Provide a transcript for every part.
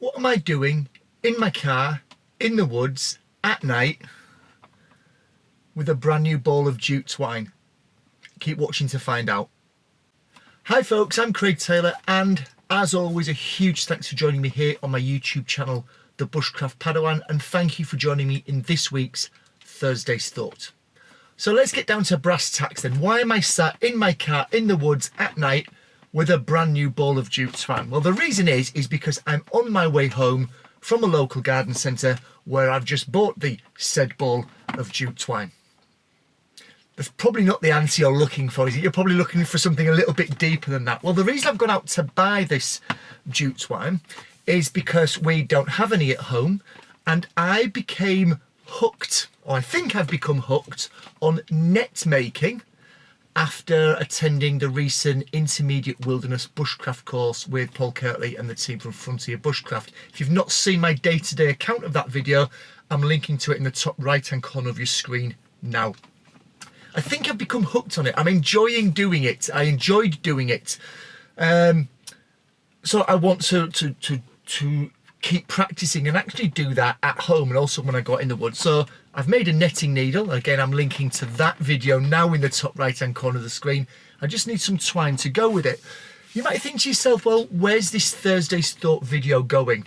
What am I doing in my car, in the woods, at night, with a brand new ball of jute twine? Keep watching to find out. Hi folks, I'm Craig Taylor, and as always, a huge thanks for joining me here on my YouTube channel, the Bushcraft Padawan, and thank you for joining me in this week's Thursday's Thought. So let's get down to brass tacks then. Why am I sat in my car in the woods at night with a brand new ball of jute twine? Well, the reason is because I'm on my way home from a local garden centre where I've just bought the said ball of jute twine. That's probably not the answer you're looking for, is it? You're probably looking for something a little bit deeper than that. Well, the reason I've gone out to buy this jute twine is because we don't have any at home, and I became hooked, or I think I've become hooked, on net making after attending the recent Intermediate Wilderness Bushcraft course with Paul Kirtley and the team from Frontier Bushcraft. If you've not seen my day-to-day account of that video, I'm linking to it in the top right-hand corner of your screen now. I think I've become hooked on it. I'm enjoying doing it. I enjoyed doing it. So I want to keep practicing and actually do that at home and also when I go out in the woods. So I've made a netting needle. Again, I'm linking to that video now in the top right-hand corner of the screen. I just need some twine to go with it. You might think to yourself, well, where's this Thursday's Thought video going?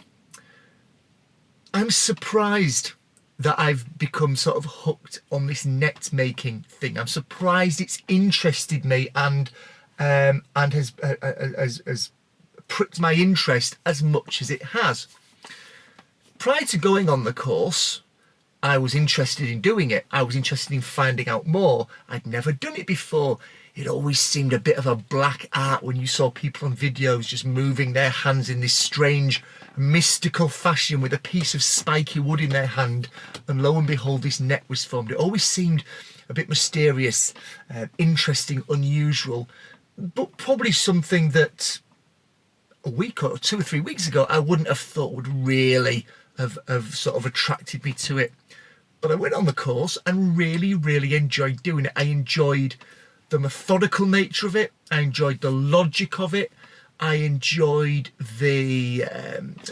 I'm surprised that I've become sort of hooked on this net making thing. I'm surprised it's interested me and has pricked my interest as much as it has. Prior to going on the course, I was interested in doing it. I was interested in finding out more. I'd never done it before. It always seemed a bit of a black art when you saw people on videos just moving their hands in this strange, mystical fashion with a piece of spiky wood in their hand, and lo and behold, this net was formed. It always seemed a bit mysterious, interesting, unusual, but probably something that a week or 2 or 3 weeks ago I wouldn't have thought would really have sort of attracted me to it. But I went on the course and really enjoyed doing it. I enjoyed the methodical nature of it. I enjoyed the logic of it. I enjoyed the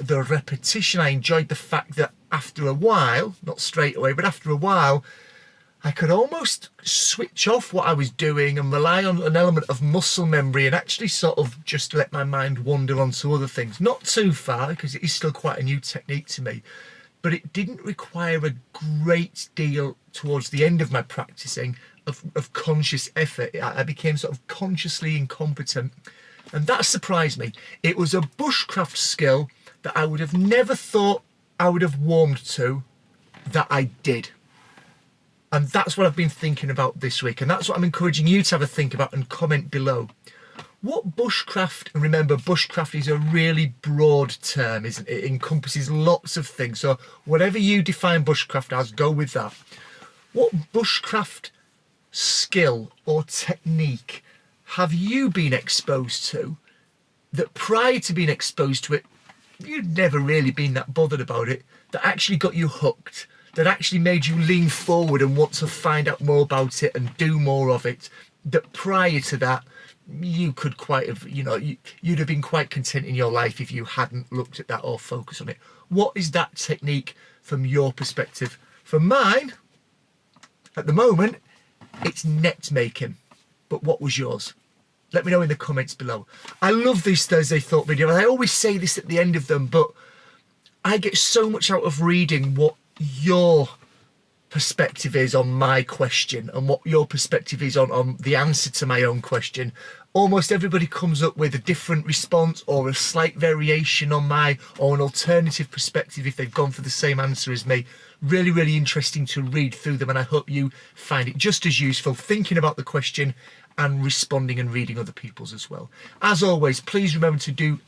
repetition. I enjoyed the fact that after a while, not straight away, but after a while, I could almost switch off what I was doing and rely on an element of muscle memory and actually sort of just let my mind wander on to other things. Not too far, because it is still quite a new technique to me, but it didn't require a great deal towards the end of my practicing of conscious effort. I became sort of consciously incompetent, and that surprised me. It was a bushcraft skill that I would have never thought I would have warmed to, that I did. And that's what I've been thinking about this week. And that's what I'm encouraging you to have a think about and comment below. What bushcraft, and remember, bushcraft is a really broad term, isn't it? It encompasses lots of things. So whatever you define bushcraft as, go with that. What bushcraft skill or technique have you been exposed to that prior to being exposed to it, you'd never really been that bothered about it, that actually got you hooked? That actually made you lean forward and want to find out more about it and do more of it, that prior to that, you could quite have, you'd have been quite content in your life if you hadn't looked at that or focused on it. What is that technique from your perspective? From mine, at the moment, it's net making. But what was yours? Let me know in the comments below. I love these Thursday Thought videos. I always say this at the end of them, but I get so much out of reading what your perspective is on my question and what your perspective is on the answer to my own question. Almost everybody comes up with a different response or a slight variation on my, or an alternative perspective if they've gone for the same answer as me. Really interesting to read through them, and I hope you find it just as useful thinking about the question and responding and reading other people's as well. As always, please remember to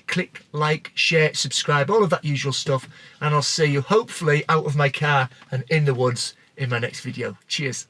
click, like, share, subscribe, all of that usual stuff, and I'll see you hopefully out of my car and in the woods in my next video. Cheers.